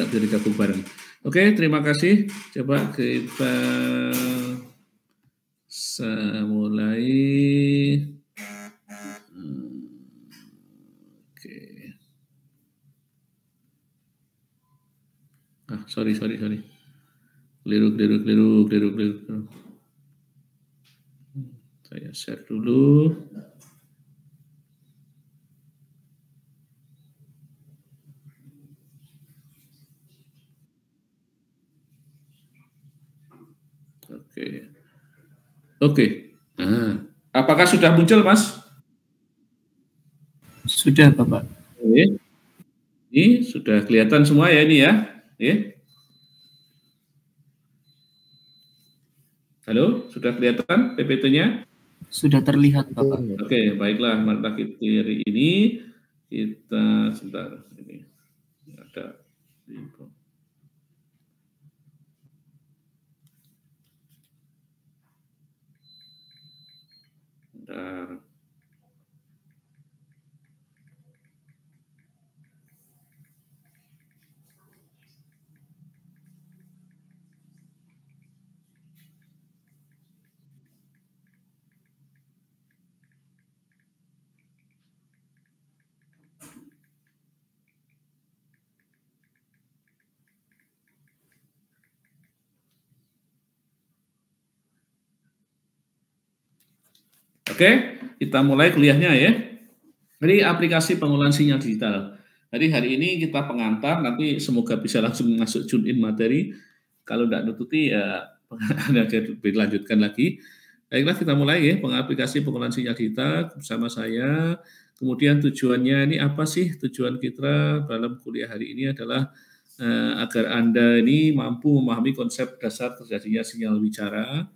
jadi gabung bareng. Oke, terima kasih. Coba kita mulai. Oke. Sorry. Keliru. Saya share dulu. Oke. Nah, apakah sudah muncul, Mas? Sudah, Bapak. Oke. Ini sudah kelihatan semua ya ini ya. Halo, sudah kelihatan PPT-nya? Sudah terlihat, Bapak. Oke, baiklah. Mata kiri ini kita sebentar. Ini ada info. Bentar. Oke, kita mulai kuliahnya ya. Jadi aplikasi pengolahan sinyal digital. Jadi hari ini kita pengantar, nanti semoga bisa langsung masuk tune in materi. Kalau tidak nututi ya dilanjutkan lagi. Baiklah kita mulai ya, aplikasi pengolahan sinyal digital bersama saya. Kemudian tujuannya ini apa sih? Tujuan kita dalam kuliah hari ini adalah agar Anda ini mampu memahami konsep dasar terjadinya sinyal bicara,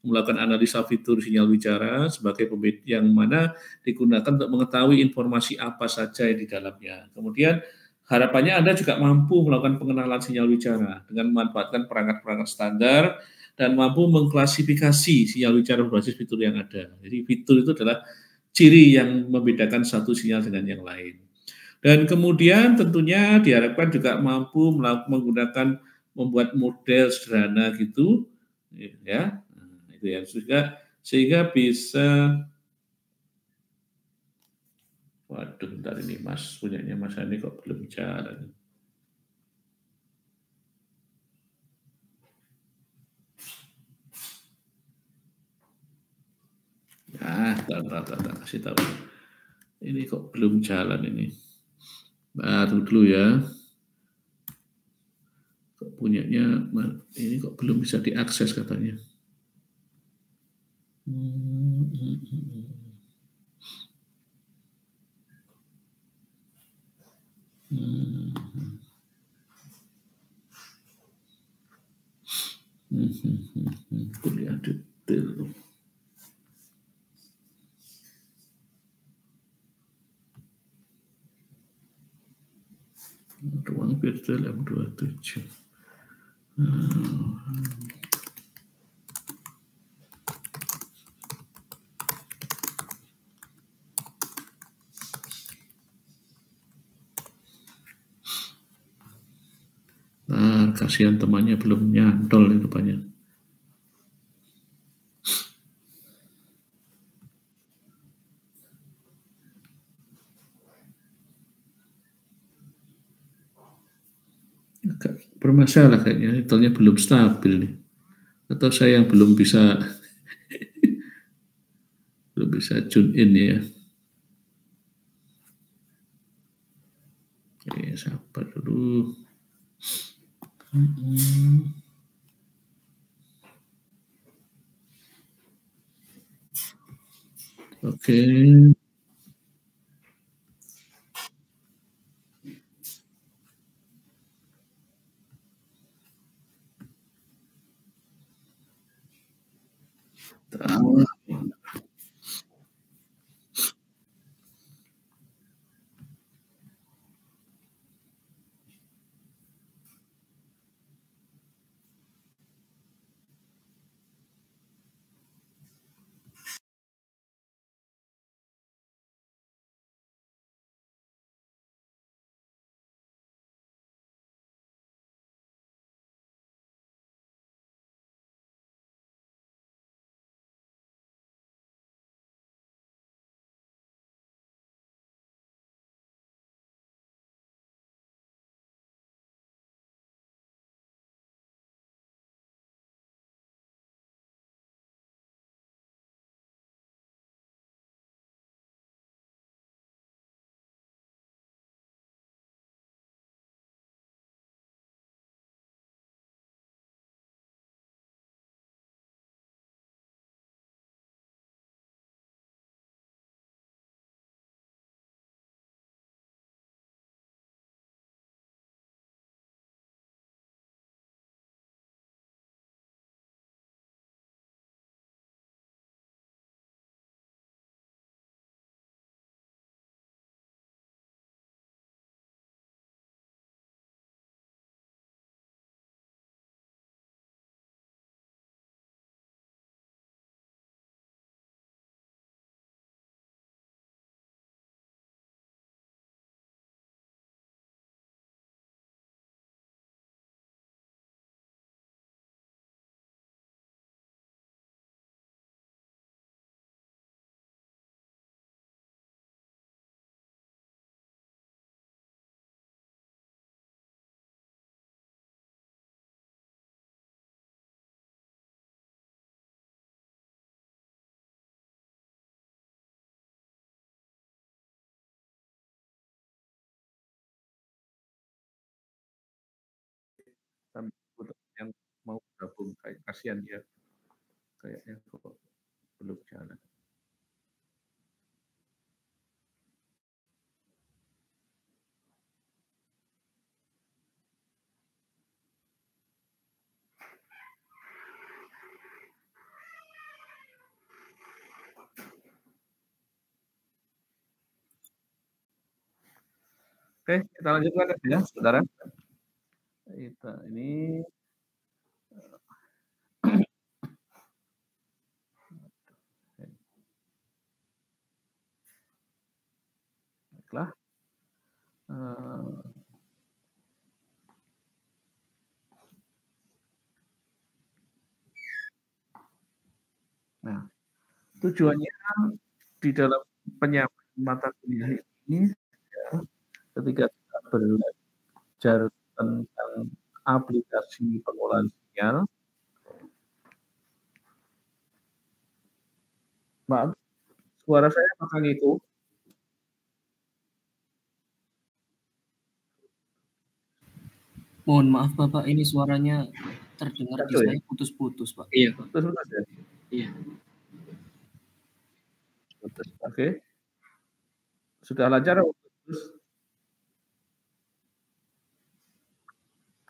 melakukan analisa fitur sinyal bicara sebagai yang mana digunakan untuk mengetahui informasi apa saja yang di dalamnya. Kemudian harapannya Anda juga mampu melakukan pengenalan sinyal bicara dengan memanfaatkan perangkat-perangkat standar dan mampu mengklasifikasi sinyal bicara berbasis fitur yang ada. Jadi fitur itu adalah ciri yang membedakan satu sinyal dengan yang lain. Dan kemudian tentunya diharapkan juga mampu menggunakan membuat model sederhana gitu, ya. Itu ya, sehingga bisa. Waduh, bentar ini Mas, punyanya Mas Hani kok belum jalan. Tak kasih tahu. Ini kok belum jalan ini. Baru dulu ya. Kok punyanya ini kok belum bisa diakses katanya. Kuliah detail. Ruang virtual M27. Kasihan temannya belum nyantol itu rupanya. Agak bermasalah kayaknya, internetnya belum stabil nih. Atau saya yang belum bisa tune in ya. Oke, sabar dulu. Oke. Untuk yang mau gabung, kayak kasihan dia, kayaknya kok belum jalan. Oke, kita lanjutkan ya, saudara. Kita ini baiklah. Nah, tujuannya di dalam penyampaian mata kuliah ini, ya, ketika kita belajar tentang aplikasi pengolahan sinyal, maaf, suara saya apakah ngikut? Mohon maaf Bapak, ini suaranya terdengar di Kacau ya? saya putus-putus Pak. Iya, Pak. Putus-putus ya? Iya. Putus. Oke. Sudah lancar atau putus?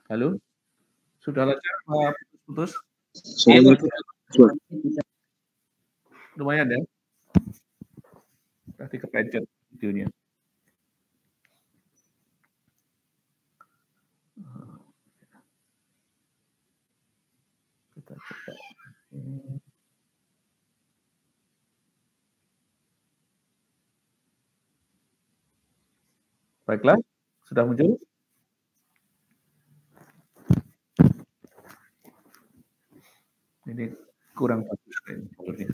Halo? Sudah lancar apa putus-putus? Iya, Pak. Lumayan ya? Tadi kepencet videonya. Kita coba. Baiklah, sudah muncul. Ini kurang bagus kayaknya.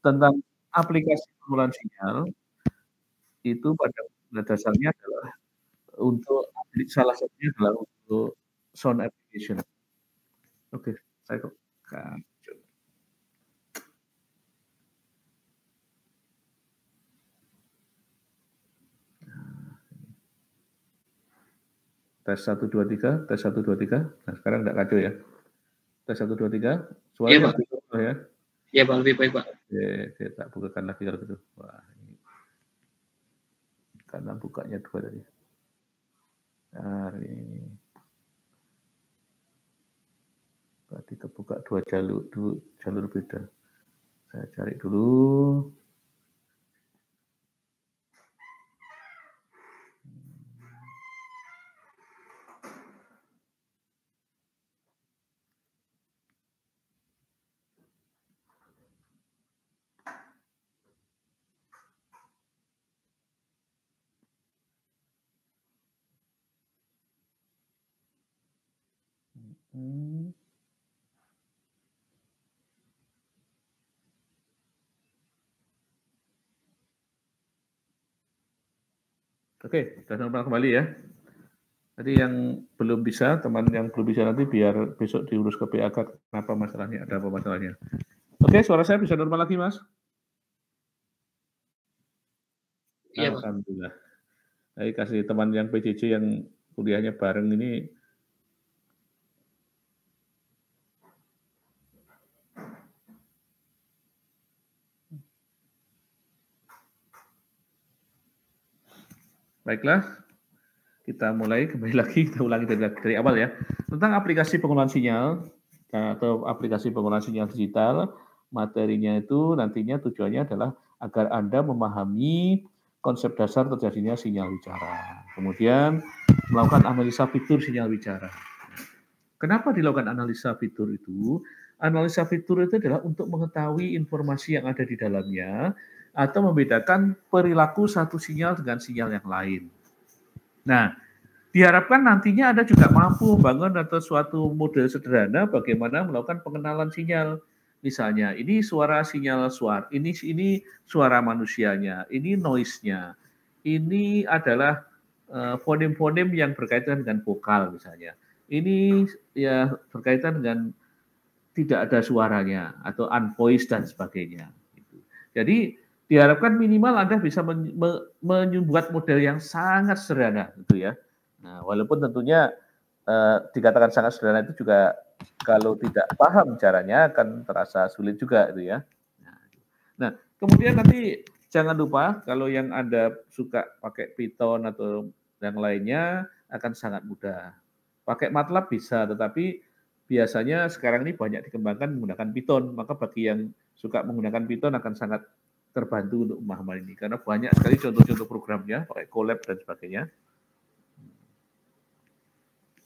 Tentang aplikasi pengolahan sinyal, itu pada dasarnya adalah untuk salah satunya adalah untuk sound application. Oke, saya kok tes 1 2 3, tes 1 2 3. Nah, sekarang enggak kacau ya. Tes 1 2 3. Suara Iya, Pak. Ya. Iya, Pak, lebih baik, Pak. Oke, kita bukakan lagi kalau gitu. Wah, ini karena bukanya 2 tadi. Nah, ini berarti kebuka 2 jalur beda. Saya cari dulu. Oke, sudah normal kembali ya. Jadi yang belum bisa, teman yang belum bisa nanti biar besok diurus ke PAK kenapa masalahnya, ada apa masalahnya. Oke, suara saya bisa normal lagi, Mas? Iya, Pak. Alhamdulillah. Jadi kasih teman yang PJJ yang kuliahnya bareng ini baiklah, kita mulai kembali lagi, kita ulangi dari awal ya. Tentang aplikasi pengolahan sinyal atau aplikasi pengolahan sinyal digital, materinya itu nantinya tujuannya adalah agar Anda memahami konsep dasar terjadinya sinyal bicara. Kemudian melakukan analisa fitur sinyal bicara. Kenapa dilakukan analisa fitur itu? Analisa fitur itu adalah untuk mengetahui informasi yang ada di dalamnya atau membedakan perilaku satu sinyal dengan sinyal yang lain. Nah, diharapkan nantinya Anda juga mampu membangun atau suatu model sederhana bagaimana melakukan pengenalan sinyal. Misalnya, ini suara sinyal suara, ini suara manusianya, ini noise-nya, ini adalah fonem-fonem yang berkaitan dengan vokal misalnya. Ini ya berkaitan dengan tidak ada suaranya atau unvoiced dan sebagainya. Jadi diharapkan minimal Anda bisa membuat model yang sangat sederhana, gitu ya. Nah, walaupun tentunya dikatakan sangat sederhana itu juga kalau tidak paham caranya akan terasa sulit juga itu ya. Nah, kemudian nanti jangan lupa kalau yang Anda suka pakai Python atau yang lainnya akan sangat mudah. Pakai MATLAB bisa, tetapi biasanya sekarang ini banyak dikembangkan menggunakan Python. Maka bagi yang suka menggunakan Python akan sangat terbantu untuk memahami ini. Karena banyak sekali contoh-contoh programnya, pakai Colab dan sebagainya.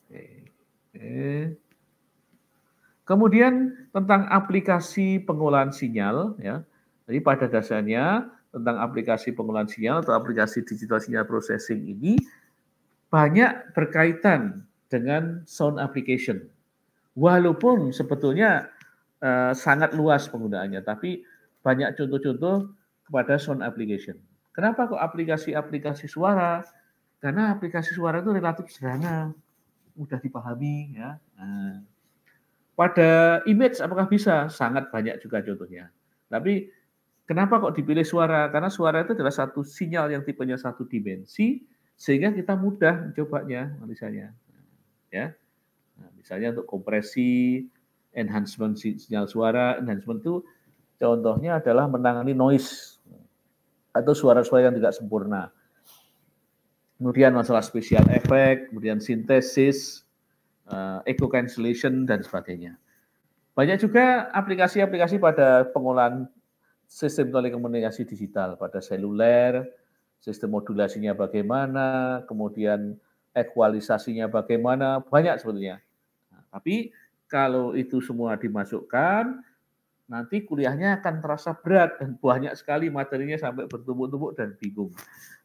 Oke. Kemudian tentang aplikasi pengolahan sinyal, ya. Jadi pada dasarnya tentang aplikasi pengolahan sinyal atau aplikasi digital signal processing ini banyak berkaitan dengan sound application. Walaupun sebetulnya sangat luas penggunaannya, tapi banyak contoh-contoh kepada sound application. Kenapa kok aplikasi-aplikasi suara? Karena aplikasi suara itu relatif sederhana, mudah dipahami, ya. Nah, pada image apakah bisa? Sangat banyak juga contohnya. Tapi kenapa kok dipilih suara? Karena suara itu adalah satu sinyal yang tipenya satu dimensi, sehingga kita mudah mencobanya, misalnya. Ya, nah, misalnya untuk kompresi, enhancement sinyal suara, enhancement itu contohnya adalah menangani noise atau suara-suara yang tidak sempurna. Kemudian masalah special effect, kemudian sintesis, echo cancellation, dan sebagainya. Banyak juga aplikasi-aplikasi pada pengolahan sistem telekomunikasi digital, pada seluler, sistem modulasinya bagaimana, kemudian ekualisasinya bagaimana, banyak sebetulnya. Nah, tapi kalau itu semua dimasukkan, nanti kuliahnya akan terasa berat dan banyak sekali materinya sampai bertumpuk-tumpuk dan bingung.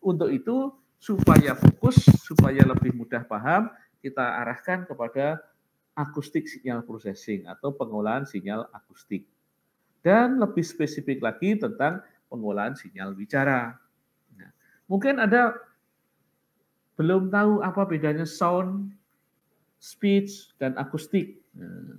Untuk itu, supaya fokus, supaya lebih mudah paham, kita arahkan kepada akustik signal processing atau pengolahan sinyal akustik. Dan lebih spesifik lagi tentang pengolahan sinyal bicara. Nah, mungkin Anda belum tahu apa bedanya sound, speech, dan akustik. Nah,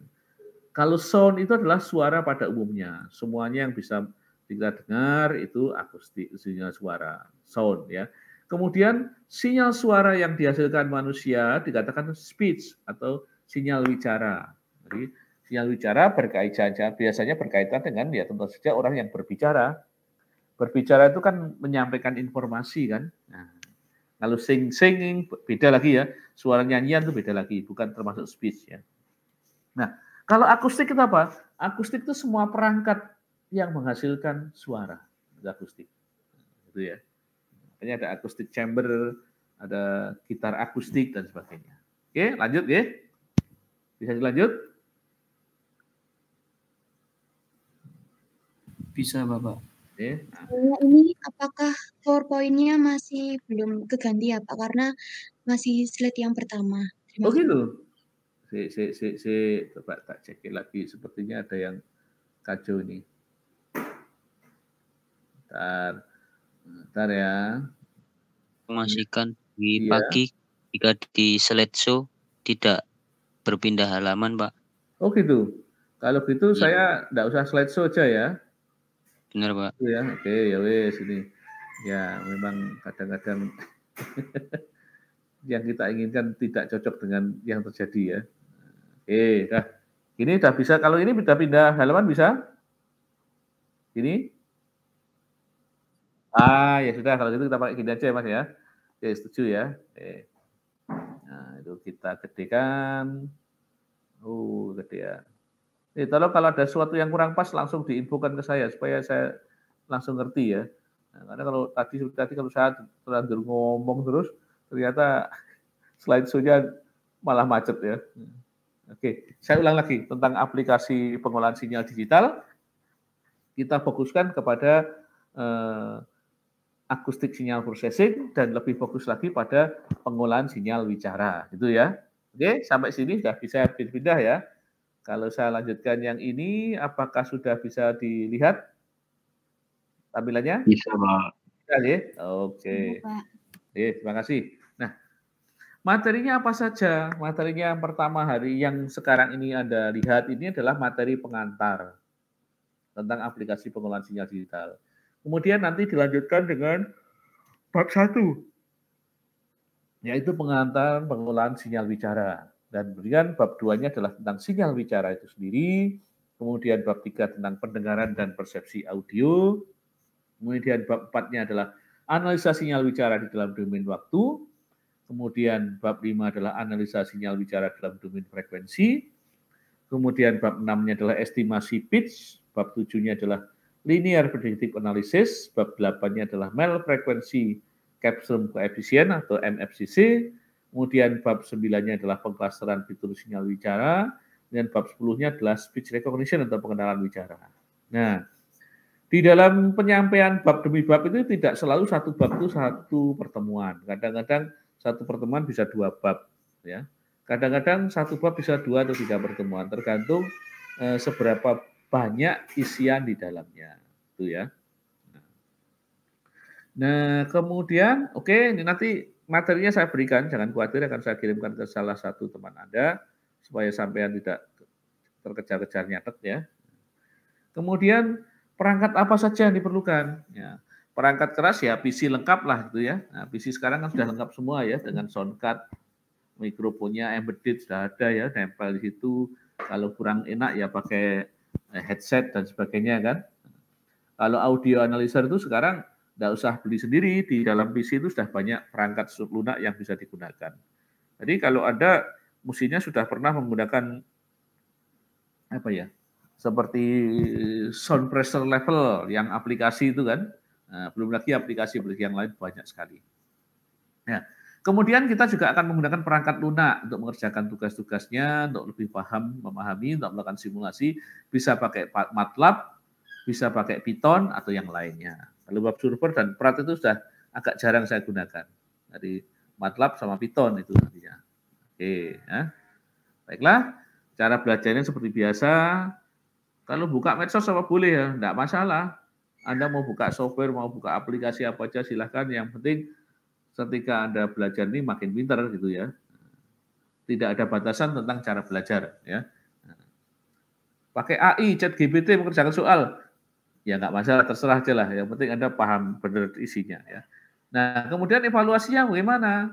kalau sound itu adalah suara pada umumnya. Semuanya yang bisa kita dengar itu akustik, sinyal suara, sound ya. Kemudian sinyal suara yang dihasilkan manusia dikatakan speech atau sinyal wicara. Jadi sinyal wicara biasanya berkaitan dengan ya tentu saja orang yang berbicara. Berbicara itu kan menyampaikan informasi kan. Nah, kalau singing beda lagi ya. Suara nyanyian itu beda lagi, bukan termasuk speech ya. Nah, kalau akustik itu apa? Akustik itu semua perangkat yang menghasilkan suara. Akustik. Itu ya. Makanya ada akustik chamber, ada gitar akustik dan sebagainya. Oke, lanjut ya. Bisa dilanjut? Bisa, Bapak. Oke. Ini apakah PowerPoint-nya masih belum keganti ya, Pak? Karena masih slide yang pertama. Oh gitu. Coba tak cek lagi. Sepertinya ada yang kacau ini. Bentar ya. Informasikan di pagi jika di slideshow tidak berpindah halaman, Pak. Oh gitu. Kalau gitu saya enggak usah slideshow aja ya. Benar, Pak. Ya, oke, ya wes ini. Ya, memang kadang-kadang yang kita inginkan tidak cocok dengan yang terjadi ya. Oke, dah. Ini udah bisa. Kalau ini bisa pindah halaman bisa? Ini? Ya sudah. Kalau gitu kita pakai gini aja ya, Mas ya. Oke, setuju ya. Oke. Nah, itu kita gedekan. Gede ya. Kalau ada sesuatu yang kurang pas langsung diinfokan ke saya supaya saya langsung ngerti ya. Nah, karena kalau tadi kalau saya terlanjur ngomong terus ternyata slideshow-nya malah macet ya. Oke, saya ulang lagi tentang aplikasi pengolahan sinyal digital. Kita fokuskan kepada akustik sinyal processing dan lebih fokus lagi pada pengolahan sinyal wicara, gitu ya. Oke, sampai sini sudah bisa pindah ya. Kalau saya lanjutkan yang ini, apakah sudah bisa dilihat tampilannya? Bisa, Pak. Bisa ya? Oke. Oke, terima kasih. Nah, materinya apa saja? Materinya yang pertama yang sekarang ini Anda lihat ini adalah materi pengantar tentang aplikasi pengolahan sinyal digital. Kemudian nanti dilanjutkan dengan bab 1, yaitu pengantar pengolahan sinyal bicara. Dan kemudian bab 2-nya adalah tentang sinyal bicara itu sendiri. Kemudian bab 3 tentang pendengaran dan persepsi audio. Kemudian bab 4-nya adalah analisa sinyal bicara di dalam domain waktu. Kemudian bab 5 adalah analisa sinyal bicara dalam domain frekuensi. Kemudian bab 6-nya adalah estimasi pitch. Bab 7-nya adalah linear predictive analysis. Bab 8-nya adalah Mel frequency capture coefficient atau MFCC. Kemudian bab 9-nya adalah pengklasteran fitur sinyal bicara, dan bab 10-nya adalah speech recognition atau pengenalan bicara. Nah, di dalam penyampaian bab demi bab itu tidak selalu satu bab itu satu pertemuan. Kadang-kadang satu pertemuan bisa 2 bab, ya. Kadang-kadang satu bab bisa 2 atau 3 pertemuan, tergantung seberapa banyak isian di dalamnya, itu ya. Nah, kemudian, oke, ini nanti materinya saya berikan, jangan khawatir, akan saya kirimkan ke salah satu teman Anda, supaya sampean tidak terkejar-kejar nyatet ya. Kemudian, perangkat apa saja yang diperlukan? Ya, perangkat keras ya PC lengkap lah gitu ya. Nah, PC sekarang kan sudah lengkap semua ya, dengan sound card, mikrofonnya embedded sudah ada ya, nempel di situ. Kalau kurang enak ya pakai headset dan sebagainya kan. Kalau audio analyzer itu sekarang tidak usah beli sendiri, di dalam PC itu sudah banyak perangkat lunak yang bisa digunakan. Jadi kalau Anda mestinya sudah pernah menggunakan apa ya, seperti sound pressure level yang aplikasi itu kan, nah, belum lagi aplikasi yang lain banyak sekali. Nah, kemudian kita juga akan menggunakan perangkat lunak untuk mengerjakan tugas-tugasnya, untuk lebih paham, memahami, untuk melakukan simulasi, bisa pakai MATLAB, bisa pakai Python atau yang lainnya. Kalau web server dan Prat itu sudah agak jarang saya gunakan. Dari MATLAB sama Python itu nantinya. Oke, ya. Baiklah, cara belajarnya seperti biasa. Kalau buka medsos apa boleh ya, enggak masalah. Anda mau buka software, mau buka aplikasi apa aja silahkan. Yang penting ketika Anda belajar ini makin pintar gitu ya. Tidak ada batasan tentang cara belajar ya. Pakai AI, ChatGPT mengerjakan soal. Ya nggak masalah, terserah aja lah. Yang penting Anda paham benar isinya ya. Nah, kemudian evaluasinya bagaimana?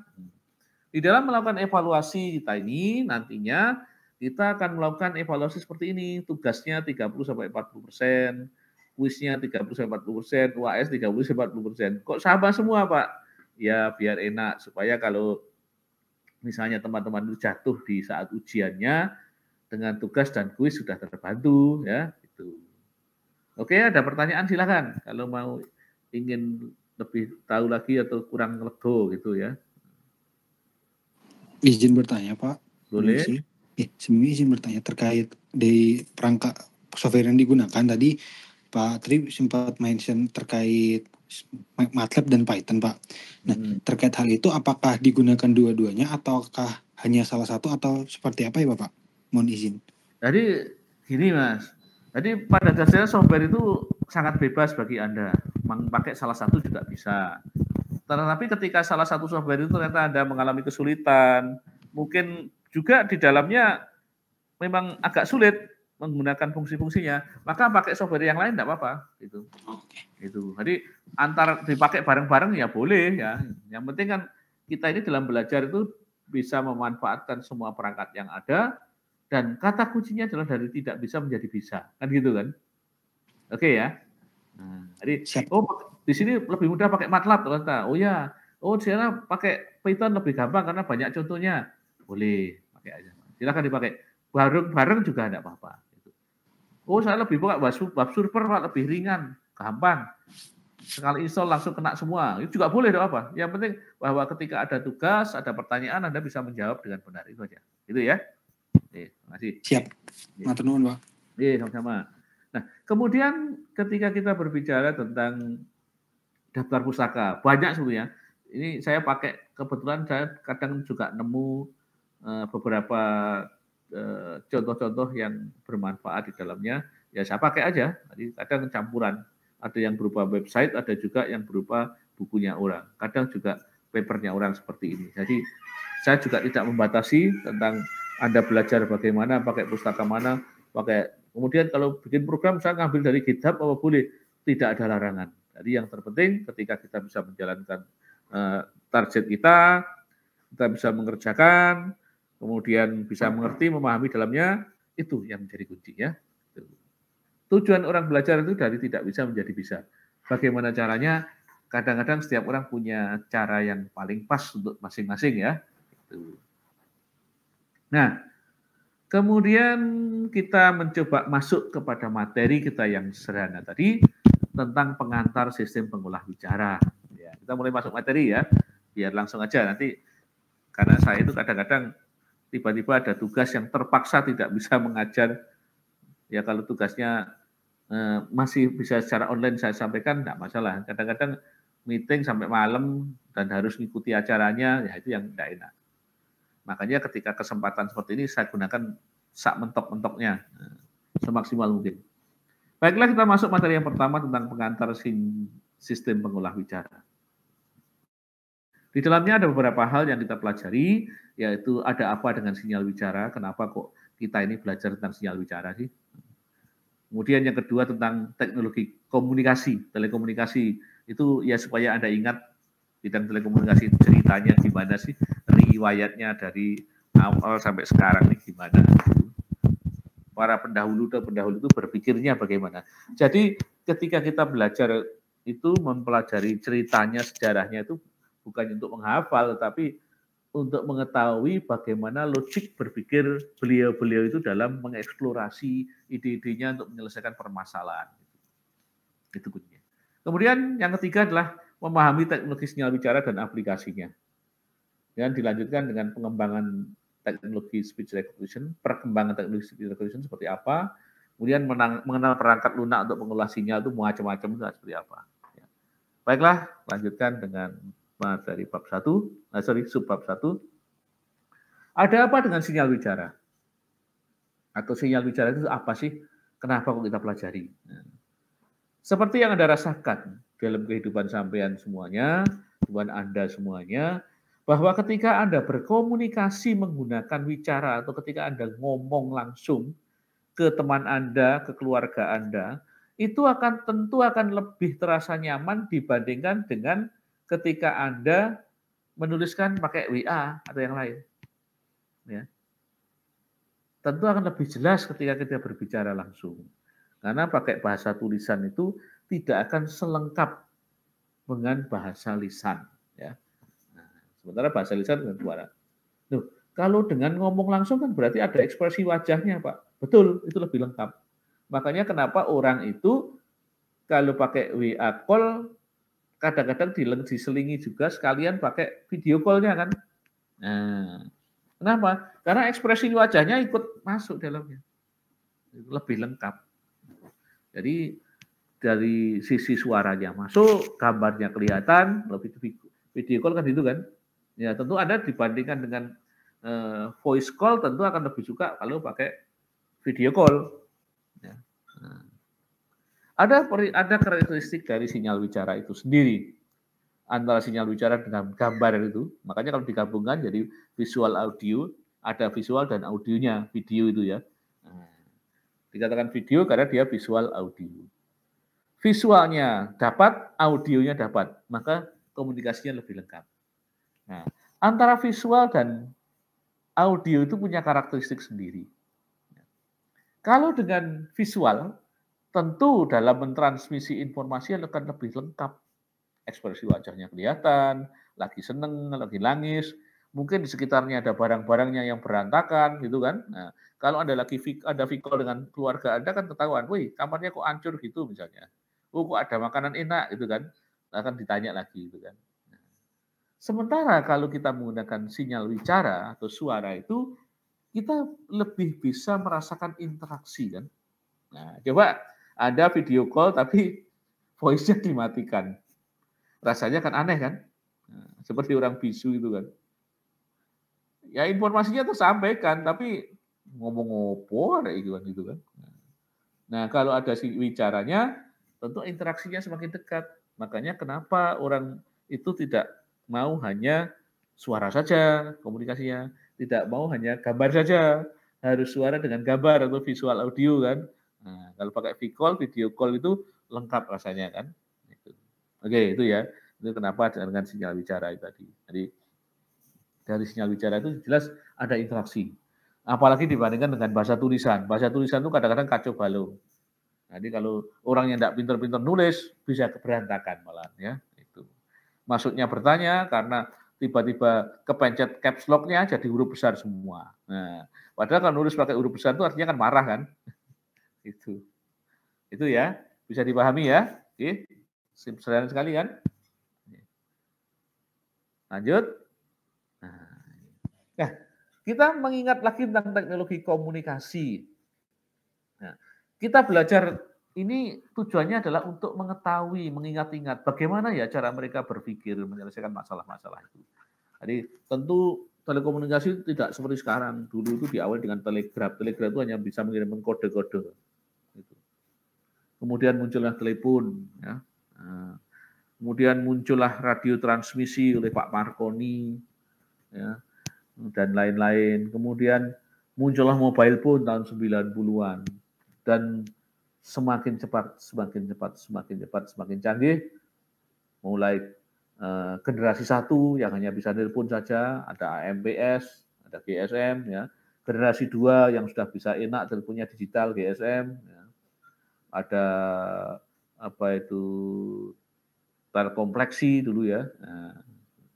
Di dalam melakukan evaluasi kita ini nantinya kita akan melakukan evaluasi seperti ini. Tugasnya 30-40%, kuisnya 30-40%, UAS 30-40%. Kok sama semua, Pak? Ya biar enak supaya kalau misalnya teman-teman itu jatuh di saat ujiannya dengan tugas dan kuis sudah terbantu ya gitu. Oke, ada pertanyaan silakan kalau mau ingin lebih tahu lagi atau kurang lego gitu ya. Izin bertanya Pak. Boleh. Sebelumnya izin bertanya terkait di perangkat software yang digunakan tadi Pak Tri sempat mention terkait MATLAB dan Python Pak. Nah terkait hal itu apakah digunakan dua-duanya ataukah hanya salah satu atau seperti apa ya Bapak? Mohon izin. Jadi gini Mas. Jadi pada dasarnya software itu sangat bebas bagi Anda. Pakai salah satu juga bisa. Tetapi ketika salah satu software itu ternyata Anda mengalami kesulitan, mungkin juga di dalamnya memang agak sulit menggunakan fungsi-fungsinya, maka pakai software yang lain tidak apa-apa. Gitu. Jadi antar dipakai bareng-bareng ya boleh ya. Yang penting kan kita ini dalam belajar itu bisa memanfaatkan semua perangkat yang ada. Dan kata kuncinya adalah dari tidak bisa menjadi bisa, kan gitu kan? Oke ya. Nah, jadi di sini lebih mudah pakai MATLAB ternyata. Oh ya, saya pakai Python lebih gampang karena banyak contohnya. Boleh pakai aja. Silakan dipakai. Bareng-bareng juga tidak apa-apa. Oh saya lebih pakai web server lebih ringan, gampang. Sekali install langsung kena semua. Itu juga boleh, tidak apa. Yang penting bahwa ketika ada tugas, ada pertanyaan, Anda bisa menjawab dengan benar itu aja. Itu ya. Terima kasih. Siap. Matur nuwun, Pak. Iya, sama-sama. Nah, kemudian ketika kita berbicara tentang daftar pustaka, banyak sebetulnya. Ini saya pakai, kebetulan saya kadang juga nemu beberapa contoh-contoh yang bermanfaat di dalamnya. Ya saya pakai aja. Jadi kadang campuran. Ada yang berupa website, ada juga yang berupa bukunya orang. Kadang juga papernya orang seperti ini. Jadi saya juga tidak membatasi tentang Anda belajar bagaimana, pakai pustaka mana, pakai. Kemudian kalau bikin program saya ngambil dari GitHub apa boleh, tidak ada larangan. Jadi yang terpenting ketika kita bisa menjalankan target kita bisa mengerjakan, kemudian bisa mengerti, memahami dalamnya, itu yang menjadi kunci ya. Tujuan orang belajar itu dari tidak bisa menjadi bisa. Bagaimana caranya? Kadang-kadang setiap orang punya cara yang paling pas untuk masing-masing ya. Nah, kemudian kita mencoba masuk kepada materi kita yang sederhana tadi tentang pengantar sistem pengolah bicara. Ya, kita mulai masuk materi ya, biar langsung aja nanti karena saya itu kadang-kadang tiba-tiba ada tugas yang terpaksa tidak bisa mengajar. Ya kalau tugasnya masih bisa secara online saya sampaikan, tidak masalah. Kadang-kadang meeting sampai malam dan harus mengikuti acaranya, ya itu yang tidak enak. Makanya ketika kesempatan seperti ini saya gunakan sak mentok-mentoknya, semaksimal mungkin. Baiklah, kita masuk materi yang pertama tentang pengantar sistem pengolah bicara. Di dalamnya ada beberapa hal yang kita pelajari, yaitu ada apa dengan sinyal bicara, kenapa kok kita ini belajar tentang sinyal bicara sih. Kemudian yang kedua tentang teknologi komunikasi, telekomunikasi, itu ya supaya Anda ingat bidang telekomunikasi ceritanya gimana sih, riwayatnya dari awal sampai sekarang nih gimana. Para pendahulu itu berpikirnya bagaimana. Jadi ketika kita belajar itu mempelajari ceritanya, sejarahnya itu bukan untuk menghafal, tapi untuk mengetahui bagaimana logik berpikir beliau-beliau itu dalam mengeksplorasi ide-idenya untuk menyelesaikan permasalahan. Itu kuncinya. Kemudian yang ketiga adalah memahami teknologi sinyal bicara dan aplikasinya. Dan dilanjutkan dengan pengembangan teknologi speech recognition, perkembangan teknologi speech recognition seperti apa, kemudian mengenal perangkat lunak untuk mengolah sinyal itu macam-macam itu seperti apa. Ya. Baiklah, lanjutkan dengan materi bab 1, subbab 1. Ada apa dengan sinyal bicara? Atau sinyal bicara itu apa sih? Kenapa kok kita pelajari? Nah, seperti yang Anda rasakan dalam kehidupan sampean semuanya, kehidupan Anda semuanya, bahwa ketika Anda berkomunikasi menggunakan wicara atau ketika Anda ngomong langsung ke teman Anda, ke keluarga Anda, itu tentu akan lebih terasa nyaman dibandingkan dengan ketika Anda menuliskan pakai WA atau yang lain. Ya. Tentu akan lebih jelas ketika kita berbicara langsung. Karena pakai bahasa tulisan itu tidak akan selengkap dengan bahasa lisan. Ya. Nah, sementara bahasa lisan dengan suara. Kalau dengan ngomong langsung kan berarti ada ekspresi wajahnya, Pak. Betul, itu lebih lengkap. Makanya kenapa orang itu kalau pakai WA call kadang-kadang diselingi juga sekalian pakai video call-nya kan. Nah, kenapa? Karena ekspresi wajahnya ikut masuk dalamnya. Lebih lengkap. Jadi dari sisi suaranya masuk, gambarnya kelihatan, lebih video call kan itu kan. Ya tentu Anda dibandingkan dengan voice call tentu akan lebih suka kalau pakai video call. Ya. Nah. Ada karakteristik dari sinyal bicara itu sendiri. Antara sinyal bicara dengan gambar itu. Makanya kalau digabungkan jadi visual audio, ada visual dan audionya, video itu ya. Nah, dikatakan video karena dia visual audio. Visualnya dapat, audionya dapat. Maka komunikasinya lebih lengkap. Nah, antara visual dan audio itu punya karakteristik sendiri. Kalau dengan visual, tentu dalam mentransmisi informasi akan lebih lengkap. Ekspresi wajahnya kelihatan, lagi seneng, lagi nangis. Mungkin di sekitarnya ada barang-barangnya yang berantakan, gitu kan. Nah, kalau Anda lagi ada video dengan keluarga Anda kan ketahuan, wih kamarnya kok hancur gitu misalnya. Oh kok ada makanan enak, gitu kan. Akan ditanya lagi, gitu kan. Nah, sementara kalau kita menggunakan sinyal bicara atau suara itu, kita lebih bisa merasakan interaksi kan. Nah, coba ada video call tapi voice-nya dimatikan. Rasanya kan aneh kan? Nah, seperti orang bisu itu kan. Ya informasinya tersampaikan tapi ngomong opo gitu kan. Nah, kalau ada si bicaranya tentu interaksinya semakin dekat. Makanya kenapa orang itu tidak mau hanya suara saja komunikasinya, tidak mau hanya gambar saja, harus suara dengan gambar atau visual audio kan. Nah, kalau pakai video call itu lengkap rasanya kan. Oke, itu ya. Itu kenapa dengan sinyal bicara itu tadi. Jadi dari sinyal bicara itu jelas ada interaksi. Apalagi dibandingkan dengan bahasa tulisan. Bahasa tulisan itu kadang-kadang kacau balau. Jadi kalau orang yang tidak pintar-pintar nulis bisa berantakan malah ya itu. Maksudnya bertanya karena tiba-tiba kepencet caps lock-nya jadi huruf besar semua. Nah, padahal kalau nulis pakai huruf besar itu artinya kan marah kan? Itu ya, bisa dipahami ya? Oke, saudara sekalian. Lanjut. Nah, kita mengingat lagi tentang teknologi komunikasi. Nah, kita belajar ini tujuannya adalah untuk mengetahui, mengingat-ingat bagaimana ya cara mereka berpikir menyelesaikan masalah-masalah itu. Jadi tentu telekomunikasi tidak seperti sekarang. Dulu itu diawali dengan telegraf. Telegraf itu hanya bisa mengirimkan kode-kode. Kemudian muncullah telepon. Ya. Nah, kemudian muncullah radio transmisi oleh Pak Marconi. Ya, dan lain-lain. Kemudian muncullah mobile phone tahun 90-an. Dan semakin cepat, semakin canggih. Mulai generasi 1 yang hanya bisa telepon saja, ada AMPS, ada GSM, ya. Generasi 2 yang sudah bisa enak teleponnya digital, GSM, ya. Ada apa itu telekompleksi dulu ya, nah,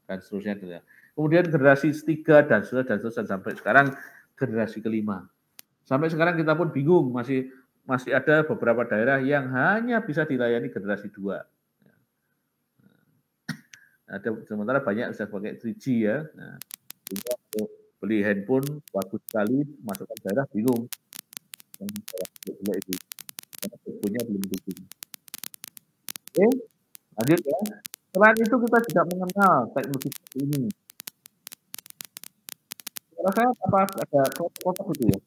dan seterusnya. Ya. Kemudian generasi 3 dan seterusnya sampai sekarang generasi kelima. Sampai sekarang kita pun bingung, masih ada beberapa daerah yang hanya bisa dilayani generasi 2. Ada sementara banyak sudah pakai 3G ya. Nah, beli handphone bagus sekali, masukkan daerah bingung. Itu punya belum dukung. Oke, lanjut ya. Selain itu kita juga mengenal teknologi seperti ini. Kalau saya apa ada kotak itu ya?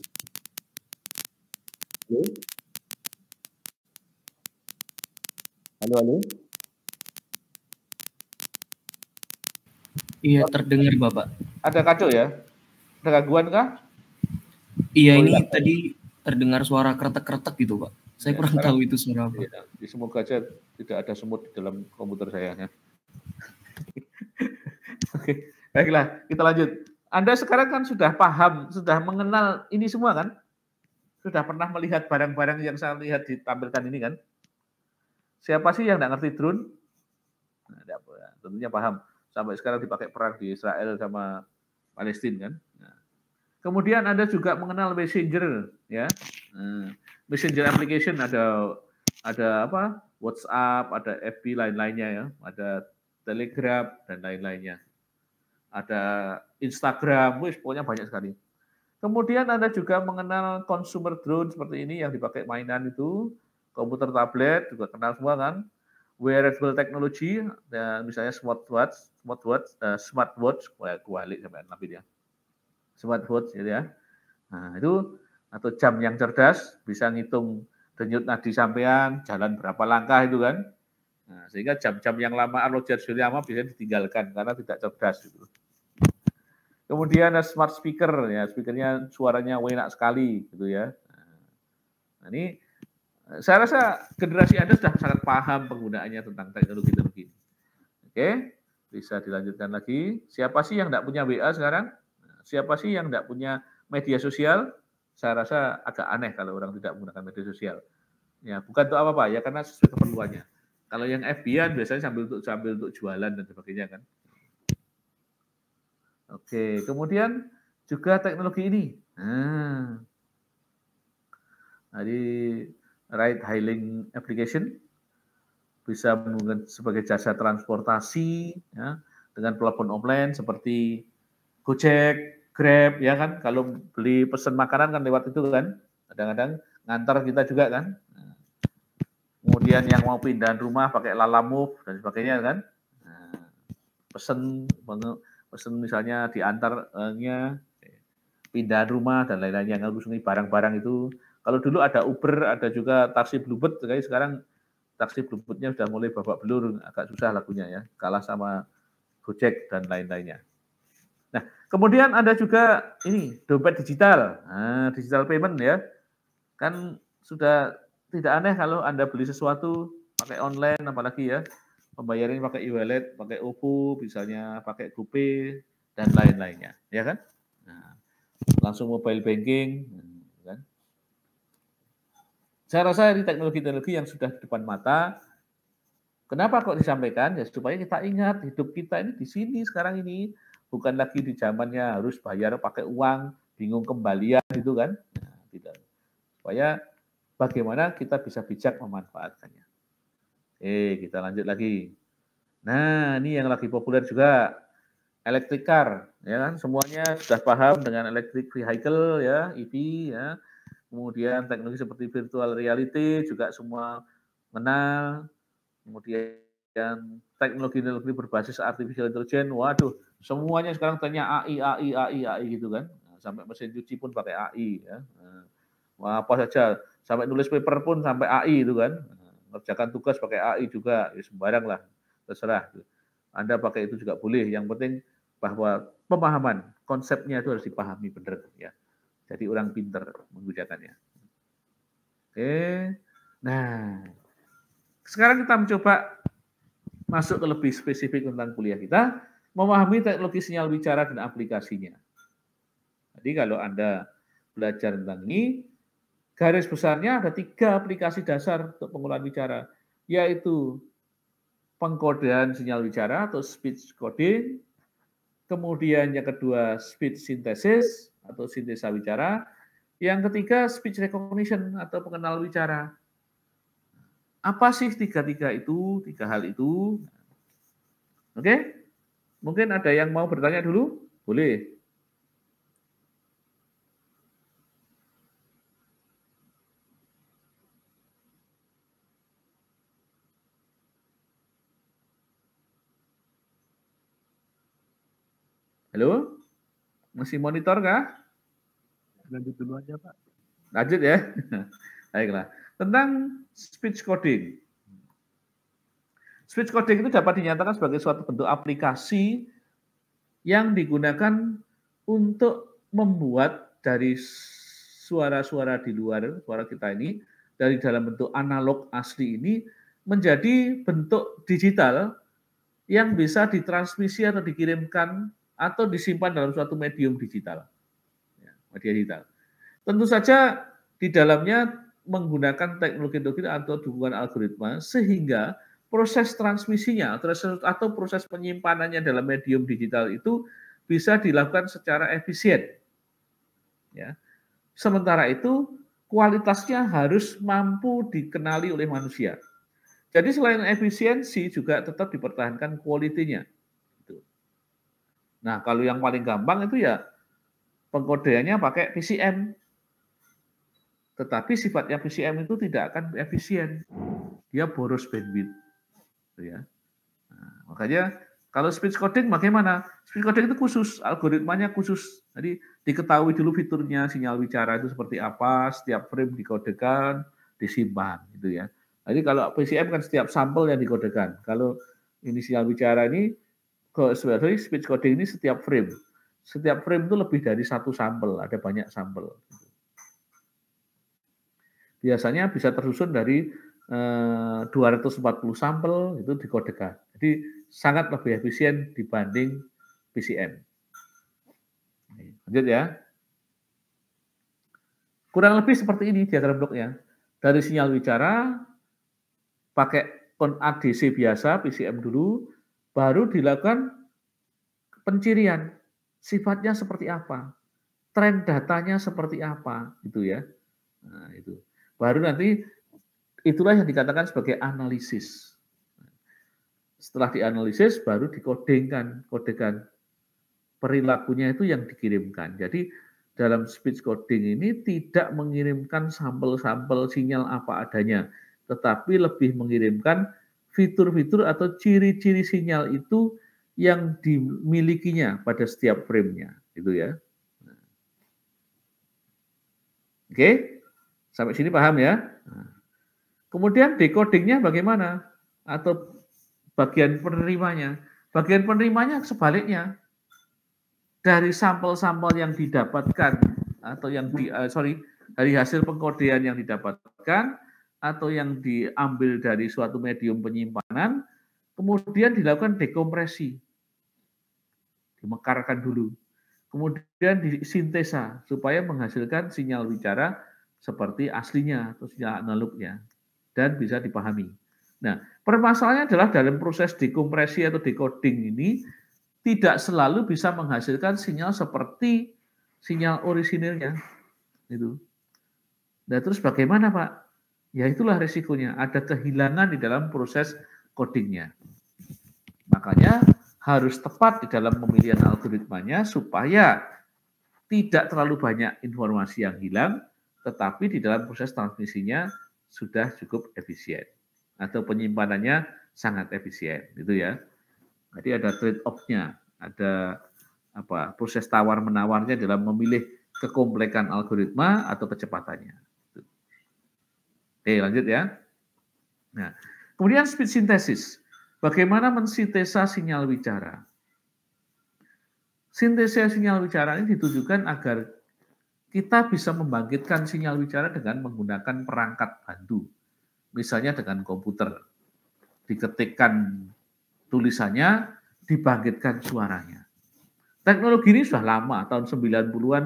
Oke. Halo. Iya, terdengar Bapak. Ada kacau ya? Ada gangguan kah? Iya, ini tadi terdengar suara kretek-kretek gitu, Pak. Saya ya, kurang tahu itu suara apa. Ya, semoga aja tidak ada semut di dalam komputer saya. Ya. Oke, baiklah, kita lanjut. Anda sekarang kan sudah paham, sudah mengenal ini semua kan? Sudah pernah melihat barang-barang yang saya lihat ditampilkan ini kan? Siapa sih yang tidak ngerti drone? Nah, tentunya paham. Sampai sekarang dipakai perang di Israel sama Palestina kan. Nah. Kemudian Anda juga mengenal Messenger ya. Messenger application ada apa? WhatsApp, ada FB lain-lainnya ya, ada Telegram dan lain-lainnya. Ada Instagram, pokoknya banyak sekali. Kemudian Anda juga mengenal consumer drone seperti ini yang dipakai mainan itu, komputer tablet juga kenal semua kan. Wearable technology, misalnya smartwatch, kualik sampai nabi ya. Smartwatch gitu ya. Nah, itu atau jam yang cerdas bisa ngitung denyut nadi sampean, jalan berapa langkah itu kan. Nah, sehingga jam-jam yang lama Roger lama bisa ditinggalkan karena tidak cerdas gitu. Kemudian ada smart speaker ya, speakernya suaranya enak sekali gitu ya. Nah, ini saya rasa generasi Anda sudah sangat paham penggunaannya tentang teknologi-teknologi ini. Oke, bisa dilanjutkan lagi. Siapa sih yang tidak punya WA sekarang? Siapa sih yang tidak punya media sosial? Saya rasa agak aneh kalau orang tidak menggunakan media sosial. Ya, bukan untuk apa-apa ya, karena sesuai keperluannya. Kalau yang FB-an biasanya sambil untuk jualan dan sebagainya kan. Oke, kemudian juga teknologi ini. Jadi ride hailing application bisa menggunakan sebagai jasa transportasi ya, dengan telepon online seperti Gojek, Grab ya kan. Kalau beli pesan makanan kan lewat itu kan. Kadang-kadang ngantar kita juga kan. Kemudian yang mau pindahan rumah pakai Lalamove dan sebagainya kan. Pesen misalnya diantarnya pindahan rumah dan lain-lain yang harus barang-barang itu. Kalau dulu ada Uber, ada juga taksi Bluebird, sekarang taksi Bluebird-nya sudah mulai babak belur, agak susah lagunya ya, kalah sama Gojek dan lain-lainnya. Nah, kemudian ada juga ini dompet digital, digital payment ya, kan sudah tidak aneh kalau Anda beli sesuatu pakai online, apalagi ya, pembayaran pakai e-wallet, pakai OVO, misalnya pakai GoPay dan lain-lainnya, ya kan? Nah, langsung mobile banking, kan? Saya rasa ini teknologi-teknologi yang sudah di depan mata. Kenapa kok disampaikan? Ya supaya kita ingat hidup kita ini di sini sekarang ini, bukan lagi di zamannya harus bayar pakai uang, bingung kembalian gitu kan? Nah, tidak. Supaya bagaimana kita bisa bijak memanfaatkannya. Kita lanjut lagi. Nah, ini yang lagi populer juga, electric car, ya kan? Semuanya sudah paham dengan electric vehicle, ya, EV, ya. Kemudian teknologi seperti virtual reality juga semua mengenal. Kemudian teknologi-teknologi berbasis artificial intelligence, waduh, semuanya sekarang tanya AI gitu kan. Nah, sampai mesin cuci pun pakai AI, ya. Nah, apa saja, sampai nulis paper pun sampai AI itu kan. Ngerjakan tugas pakai AI juga, ya sembarang lah, terserah. Anda pakai itu juga boleh. Yang penting bahwa pemahaman konsepnya itu harus dipahami benar, ya. Jadi orang pinter menggunakannya. Oke. Nah, sekarang kita mencoba masuk ke lebih spesifik tentang kuliah kita, memahami teknologi sinyal bicara dan aplikasinya. Jadi kalau Anda belajar tentang ini, garis besarnya ada 3 aplikasi dasar untuk pengolahan bicara, yaitu pengkodean sinyal bicara atau speech coding, kemudian yang kedua speech synthesis atau sintesa bicara, yang ketiga speech recognition atau pengenal bicara. Apa sih tiga hal itu? Oke? Mungkin ada yang mau bertanya dulu? Boleh. Halo? Masih monitor kah? Lanjut dulu aja, Pak. Lanjut ya. Baiklah. Tentang speech coding. Speech coding itu dapat dinyatakan sebagai suatu bentuk aplikasi yang digunakan untuk membuat dari suara-suara di luar, suara kita ini, dari dalam bentuk analog asli ini, menjadi bentuk digital yang bisa ditransmisi atau dikirimkan atau disimpan dalam suatu medium digital. Media digital. Tentu saja di dalamnya menggunakan teknologi-teknologi atau dukungan algoritma sehingga proses transmisinya atau proses penyimpanannya dalam medium digital itu bisa dilakukan secara efisien. Ya. Sementara itu kualitasnya harus mampu dikenali oleh manusia. Jadi selain efisiensi juga tetap dipertahankan kualitinya. Nah, kalau yang paling gampang itu ya pengkodeannya pakai PCM. Tetapi sifatnya PCM itu tidak akan efisien. Dia boros bandwidth. Ya. Nah, makanya kalau speech coding bagaimana? Speech coding itu khusus, algoritmanya khusus. Jadi diketahui dulu fiturnya sinyal bicara itu seperti apa, setiap frame dikodekan, disimpan gitu ya. Jadi kalau PCM kan setiap sampel yang dikodekan. Kalau ini sinyal bicara ini, sebenarnya speech coding ini setiap frame. Setiap frame itu lebih dari satu sampel, ada banyak sampel. Biasanya bisa tersusun dari 240 sampel itu dikodekan. Jadi sangat lebih efisien dibanding PCM. Lanjut ya. Kurang lebih seperti ini diagram bloknya. Dari sinyal bicara, pakai ADC biasa, PCM dulu, baru dilakukan pencirian. Sifatnya seperti apa? Tren datanya seperti apa? Gitu ya. Nah, itu. Baru nanti itulah yang dikatakan sebagai analisis. Setelah dianalisis baru dikodingkan, kodekan perilakunya itu yang dikirimkan. Jadi dalam speech coding ini tidak mengirimkan sampel-sampel sinyal apa adanya, tetapi lebih mengirimkan fitur-fitur atau ciri-ciri sinyal itu yang dimilikinya pada setiap frame-nya, gitu ya. Oke? Sampai sini paham ya? Nah. Kemudian decodingnya bagaimana? Atau bagian penerimanya? Bagian penerimanya sebaliknya. Dari sampel-sampel yang didapatkan atau yang dari hasil pengkodean yang didapatkan atau yang diambil dari suatu medium penyimpanan, kemudian dilakukan dekompresi. Dimekarkan dulu. kemudian disintesa supaya menghasilkan sinyal bicara seperti aslinya atau sinyal analognya dan bisa dipahami. Nah, permasalahannya adalah dalam proses dekompresi atau decoding ini tidak selalu bisa menghasilkan sinyal seperti sinyal orisinilnya. Itu. Nah, terus bagaimana, Pak? Ya itulah risikonya, ada kehilangan di dalam proses codingnya. Makanya harus tepat di dalam pemilihan algoritmanya supaya tidak terlalu banyak informasi yang hilang, tetapi di dalam proses transmisinya sudah cukup efisien atau penyimpanannya sangat efisien, gitu ya. Jadi ada trade-off-nya, ada proses tawar menawarnya dalam memilih kekomplekan algoritma atau kecepatannya. Oke, lanjut ya. Nah, kemudian speech synthesis. Bagaimana mensintesa sinyal bicara? Sintesa sinyal bicara ini ditujukan agar kita bisa membangkitkan sinyal bicara dengan menggunakan perangkat bantu. Misalnya dengan komputer. Diketikkan tulisannya, dibangkitkan suaranya. Teknologi ini sudah lama, tahun 90-an,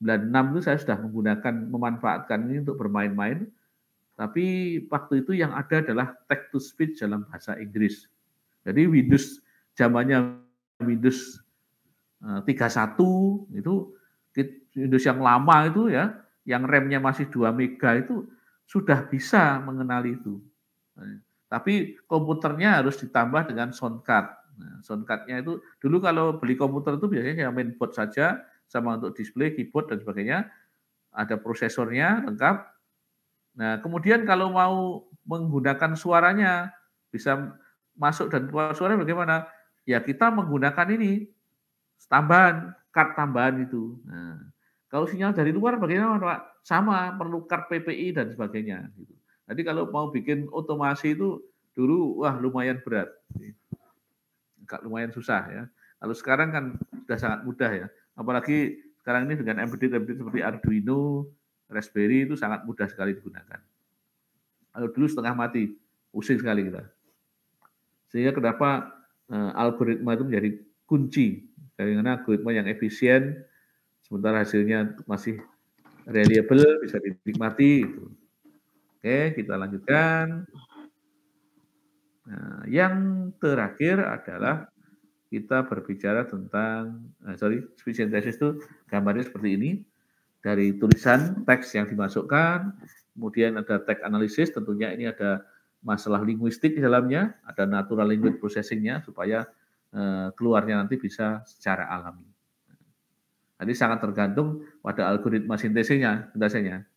96 itu saya sudah memanfaatkan ini untuk bermain-main. Tapi waktu itu yang ada adalah text to speech dalam bahasa Inggris. Jadi Windows zamannya Windows 31 itu Windows yang lama itu ya, yang RAM-nya masih 2 mega itu sudah bisa mengenali itu. Tapi komputernya harus ditambah dengan soundcard. Nah, soundcard-nya itu dulu kalau beli komputer itu biasanya mainboard saja sama untuk display, keyboard dan sebagainya. Ada prosesornya lengkap. Nah, kemudian kalau mau menggunakan suaranya, bisa masuk dan keluar suara bagaimana? Ya kita menggunakan ini, tambahan, card tambahan itu. Nah, kalau sinyal dari luar bagaimana Pak? Sama, perlu card PPI dan sebagainya. Gitu. Jadi kalau mau bikin otomasi itu dulu, wah lumayan berat. Lumayan susah ya. Kalau sekarang kan sudah sangat mudah ya. Apalagi sekarang ini dengan embedded seperti Arduino, Raspberry itu sangat mudah sekali digunakan. Kalau dulu setengah mati, pusing sekali kita. Sehingga kenapa algoritma itu menjadi kunci. Karena algoritma yang efisien, sementara hasilnya masih reliable, bisa dinikmati. Gitu. Oke, kita lanjutkan. Nah, yang terakhir adalah kita berbicara tentang, speech synthesis itu gambarnya seperti ini. Dari tulisan teks yang dimasukkan, kemudian ada teks analisis, tentunya ini ada masalah linguistik di dalamnya, ada natural language processing-nya supaya keluarnya nanti bisa secara alami. Jadi sangat tergantung pada algoritma sintesisnya,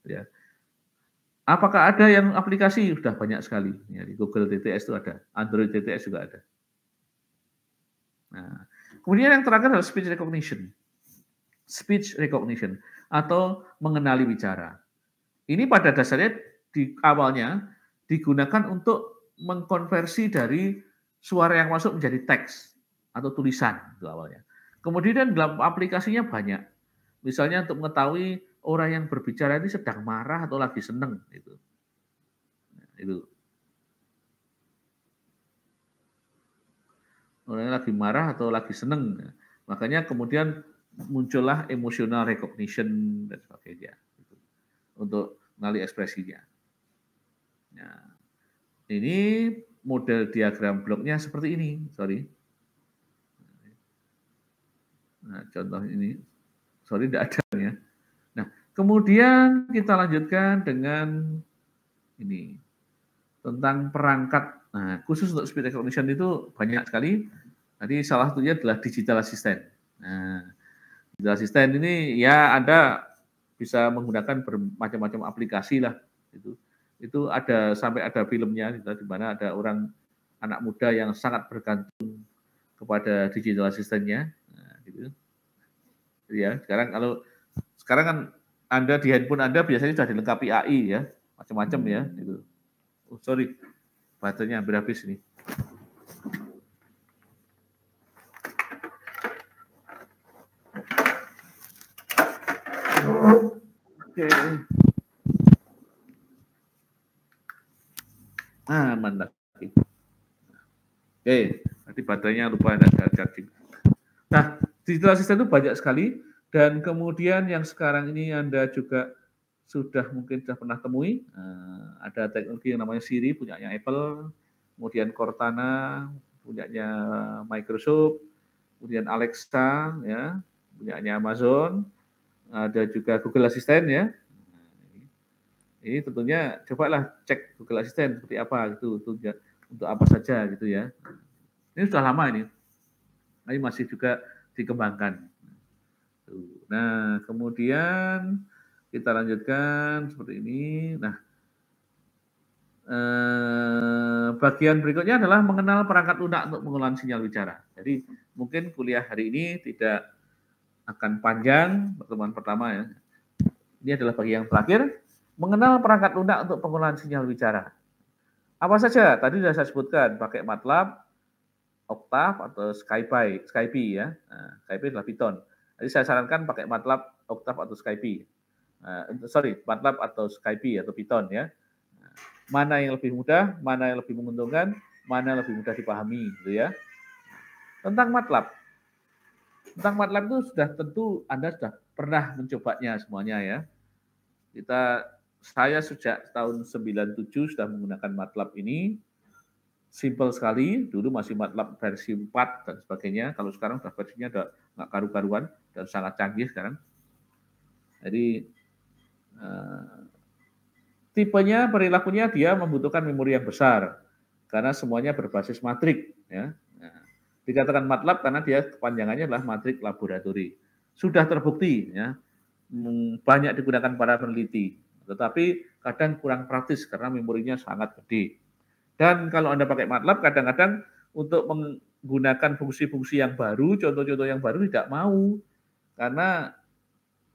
ya. Apakah ada yang aplikasi? Sudah banyak sekali. Ya, di Google TTS itu ada, Android TTS juga ada. Nah, kemudian yang terakhir adalah speech recognition. Speech recognition atau mengenali bicara. Ini pada dasarnya di awalnya digunakan untuk mengkonversi dari suara yang masuk menjadi teks atau tulisan itu awalnya. Kemudian dalam aplikasinya banyak. Misalnya untuk mengetahui orang yang berbicara ini sedang marah atau lagi seneng itu. Nah, itu. Orang yang lagi marah atau lagi seneng. Makanya kemudian muncullah emotional recognition dan sebagainya gitu, untuk mengenali ekspresinya. Nah, ini model diagram bloknya seperti ini. Nah, contoh ini, tidak ada ya. Nah, kemudian kita lanjutkan dengan ini tentang perangkat. Nah, khusus untuk speech recognition itu banyak sekali. Tadi salah satunya adalah digital assistant. Nah, digital assistant ini ya Anda bisa menggunakan bermacam-macam aplikasi lah. Itu ada sampai ada filmnya di mana ada orang anak muda yang sangat bergantung kepada digital assistant-nya. Nah, gitu. Ya, sekarang kan Anda di handphone Anda biasanya sudah dilengkapi AI ya, macam-macam ya. Gitu. Oh, sorry, baterainya hampir habis nih. Oke. Mantap. Oke, nanti baterainya lupa ada charging. Nah, Digital assistant itu banyak sekali, dan kemudian yang sekarang ini Anda juga mungkin sudah pernah temui, ada teknologi yang namanya Siri, punyanya Apple, kemudian Cortana, punyanya Microsoft, kemudian Alexa, ya, punyanya Amazon, ada juga Google Assistant, ya. Ini tentunya cobalah cek Google Assistant seperti apa gitu, untuk apa saja gitu ya. Ini sudah lama ini, tapi masih juga dikembangkan. Nah, kemudian kita lanjutkan seperti ini. Nah, bagian berikutnya adalah mengenal perangkat lunak untuk pengolahan sinyal bicara. Jadi mungkin kuliah hari ini tidak akan panjang, pertemuan pertama ya. Ini adalah bagian yang terakhir, mengenal perangkat lunak untuk pengolahan sinyal bicara. Apa saja? Tadi sudah saya sebutkan, pakai MATLAB, Octave atau Skype ya. Nah, Skype adalah Python. Jadi saya sarankan pakai MATLAB, Octave atau Skype. MATLAB atau Skype atau Python ya. Mana yang lebih mudah, mana yang lebih menguntungkan, mana yang lebih mudah dipahami gitu ya. Tentang MATLAB. Tentang MATLAB itu sudah tentu Anda sudah pernah mencobanya semuanya ya. Saya sejak tahun 97 sudah menggunakan MATLAB ini. Simple sekali, dulu masih MATLAB versi 4 dan sebagainya. Kalau sekarang sudah versinya udah nggak karu-karuan dan sangat canggih sekarang. Jadi tipenya, perilakunya dia membutuhkan memori yang besar karena semuanya berbasis matrik. Ya. Nah, dikatakan MATLAB karena dia kepanjangannya adalah matrik laboratori. Sudah terbukti, ya, banyak digunakan para peneliti, tetapi kadang kurang praktis karena memorinya sangat gede. Dan kalau Anda pakai MATLAB, kadang-kadang untuk menggunakan fungsi-fungsi yang baru, contoh-contoh yang baru tidak mau, karena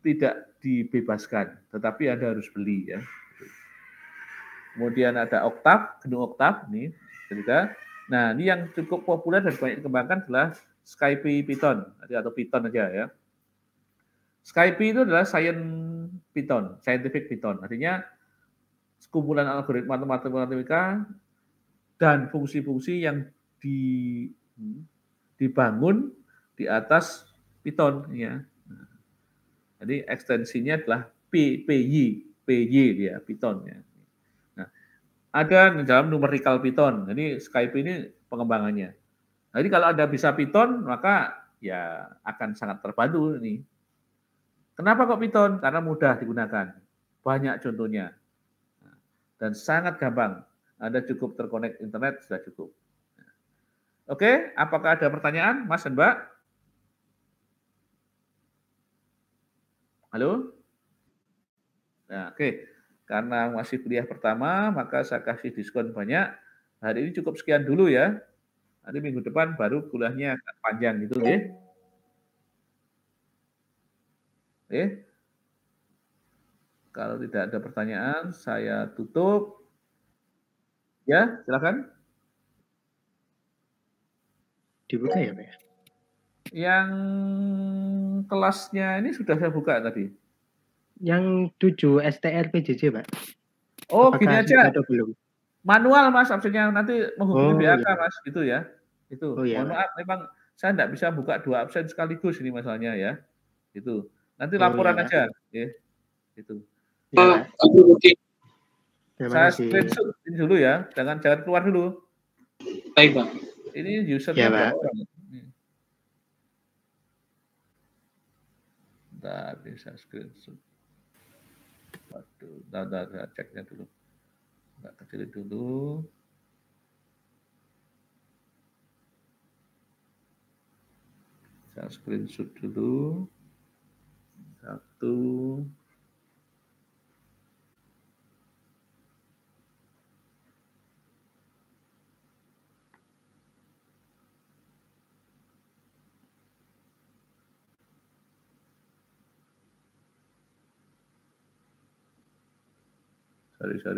tidak dibebaskan, tetapi Anda harus beli. Ya. Kemudian ada Octave, GNU Octave, nih, cerita. Nah, ini yang cukup populer dan banyak dikembangkan adalah Skype Python, atau Python aja ya. Skype itu adalah scientific Python, artinya kumpulan algoritma matematika dan fungsi-fungsi yang dibangun di atas Python ya. Jadi ekstensinya adalah PY dia Python ya. Nah, ada dalam numerical Python. Jadi Skype ini pengembangannya. Jadi kalau Anda bisa Python, maka ya akan sangat terbantu ini. Kenapa kok Python? Karena mudah digunakan. Banyak contohnya. Dan sangat gampang. Anda cukup terkonek internet, sudah cukup. Oke, apakah ada pertanyaan, Mas dan Mbak? Halo? Nah, oke. Karena masih kuliah pertama, maka saya kasih diskon banyak. Hari ini cukup sekian dulu ya. Nanti minggu depan baru kuliahnya akan panjang gitu ya. Oke. Kalau tidak ada pertanyaan, saya tutup. Ya, silakan. Dibuka ya, Pak? Yang kelasnya ini sudah saya buka tadi. Yang 7 STR PJJ, Pak. Oh, Apakah gini aja. ada belum? Manual, Mas, absennya nanti menghubungi BAK, iya. Mas, gitu ya. Itu. Oh, iya, Mohon maaf, memang saya tidak bisa buka 2 absen sekaligus ini masalahnya ya. Itu. Nanti Oh, laporan iya. aja, ya. Itu. Ya, Pak. Terima Saya kasih. screenshot ini dulu ya, jangan keluar dulu. Baik, Bang. Ini usernya Ya, berapa Pak. orang? Bentar, bisa screenshot. Waduh, bentar, saya ceknya dulu. Nggak kecilin dulu. Saya screenshot dulu. 1.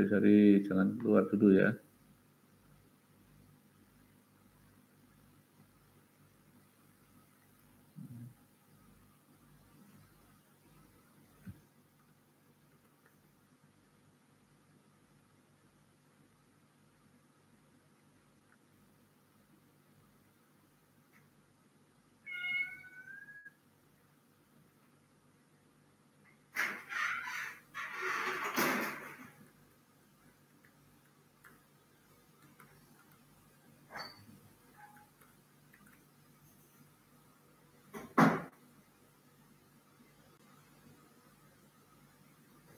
Sorry, jangan keluar dulu ya.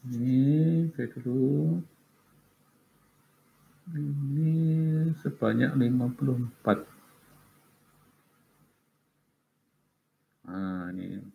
Ini saya dulu. Ini sebanyak 54. Nah, ini.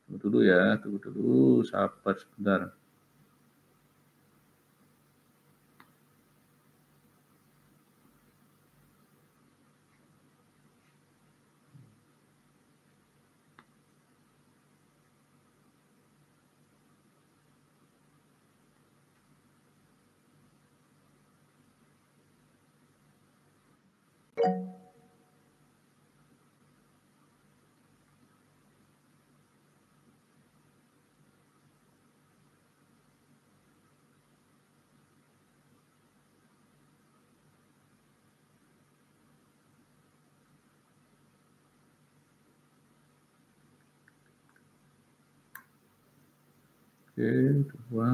Tunggu dulu ya, tunggu dulu, sabar sebentar. Oke, 2.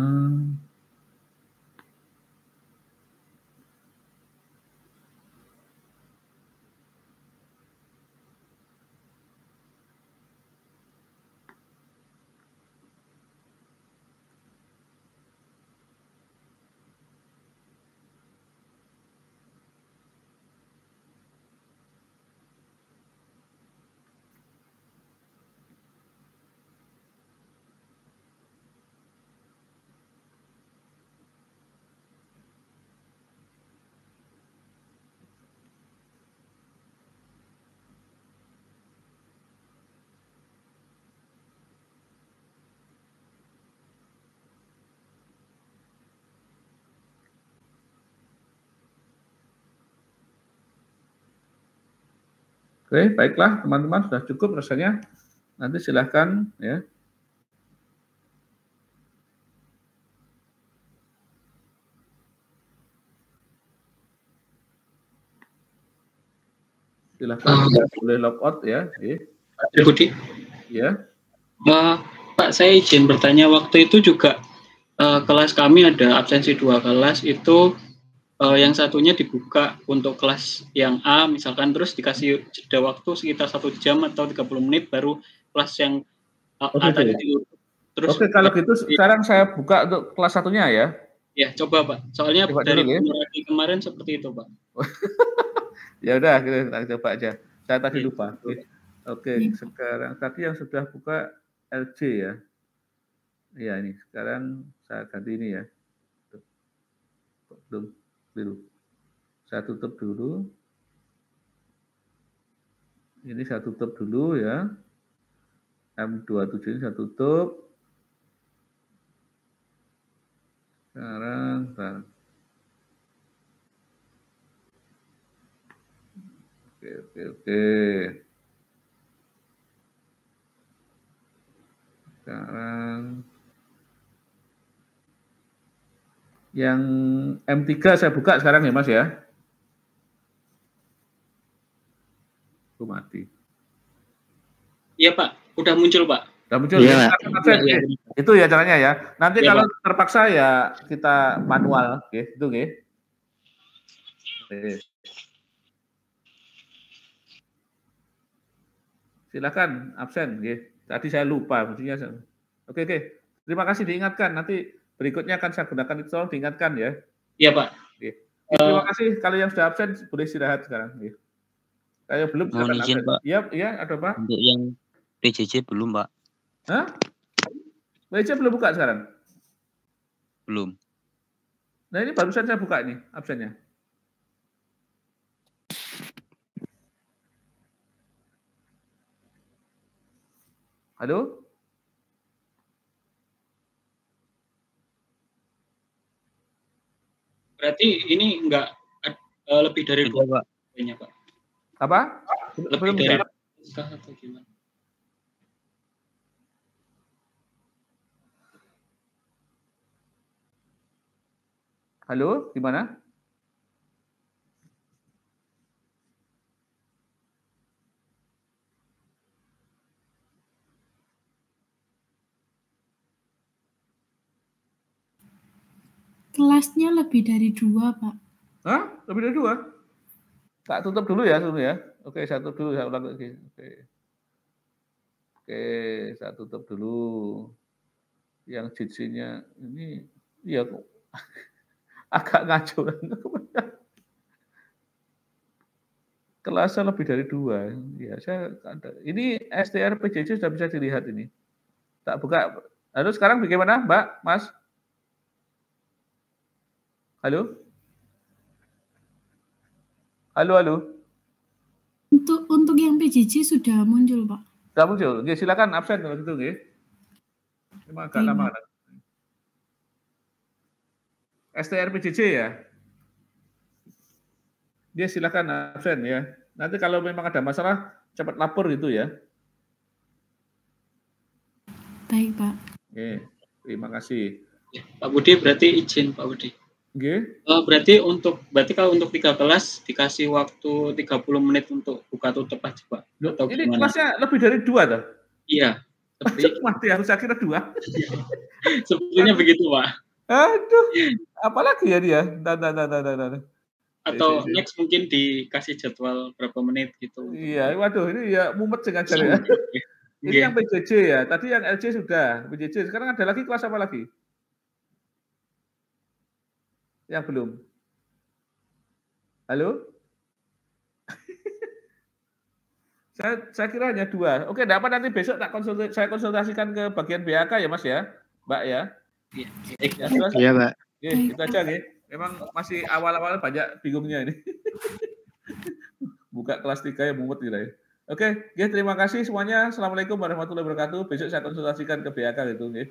Oke, baiklah teman-teman, sudah cukup rasanya. Nanti silahkan ya. Silahkan boleh logout ya. Pak Budi. Ya. Pak, saya izin bertanya, waktu itu juga kelas kami ada absensi 2 kelas itu. Yang satunya dibuka untuk kelas yang A misalkan, terus dikasih jeda waktu sekitar 1 jam atau 30 menit baru kelas yang A tadi ditutup. Terus kalau gitu sekarang saya buka untuk kelas satunya ya. Ya, coba Pak. Soalnya coba dari dulu, ya. kemarin seperti itu, Pak. Ya udah, kita coba aja. Saya tadi lupa. Oke, sekarang tadi yang sudah buka LJ ya. Iya ini, sekarang saya ganti ini ya. Belum, biru. Saya tutup dulu. Ini saya tutup dulu ya. M27 ini saya tutup. Sekarang, Oke. Sekarang yang M3 saya buka sekarang ya Mas ya. Mati. Iya Pak, udah muncul Pak. Udah muncul ya. Itu ya caranya ya. Nanti ya, kalau Pak terpaksa ya kita manual, gitu nggih. Silakan absen, nggih. Tadi saya lupa maksudnya. Oke. Terima kasih diingatkan. Nanti berikutnya akan saya gunakan itu, tolong diingatkan ya. Iya Pak. Terima kasih. Kalau yang sudah absen boleh istirahat sekarang. Kalau belum mohon izin Pak. Iya, ada Pak. Untuk yang PJJ belum Pak. Hah? PJJ belum buka sekarang? Belum. Nah ini barusan saya buka ini absennya. Halo? Berarti ini enggak lebih dari 2 Pak. Pak. Apa? Lebih dari atau gimana? Halo, gimana? Kelasnya lebih dari 2, Pak. Hah? Lebih dari 2? Tak tutup dulu ya, dulu ya. Oke, saya tutup dulu, saya ulang lagi. Oke, saya tutup dulu. Yang JC-nya ini, ya kok agak ngaco. Kelasnya lebih dari 2. Ya, saya ada. Ini STR PJJ sudah bisa dilihat ini. Tak buka. Halo, sekarang bagaimana, Mbak, Mas? Halo? Halo. Untuk yang PJJ sudah muncul, Pak. Sudah muncul. Oke, silakan absen kalau gitu, nggih. Memang agak lama. STR PJJ ya? Dia silakan absen ya. Nanti kalau memang ada masalah, cepat lapor gitu ya. Baik, Pak. Oke, terima kasih. Pak Budi berarti izin, Pak Budi. Oke. Berarti kalau untuk 3 kelas dikasih waktu 30 menit untuk buka tutup aja, Pak. Atau Ini gimana? kelasnya lebih dari 2 toh? Iya. Mati, harus saya kira 2. Sepertinya begitu, Pak. Aduh, apalagi ya dia? Nah. Atau next mungkin dikasih jadwal berapa menit gitu. Iya, waduh, ini ya mumet sengaja ya. Ini yang PJJ ya, tadi yang LC sudah, PJJ. Sekarang ada lagi kelas apa lagi? Yang belum? Halo? saya kira hanya 2. Oke, enggak apa, nanti besok saya konsultasikan ke bagian BAK ya, Mas ya, Mbak ya. Iya, Pak. Oke, itu aja nih. Memang masih awal-awal banyak bingungnya ini. Buka kelas 3 yang mumet gitu ya. Oke, terima kasih semuanya. Assalamualaikum warahmatullahi wabarakatuh. Besok saya konsultasikan ke BAK gitu nggih.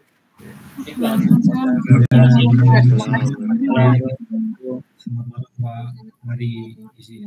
Selamat malam Pak. Mari isi.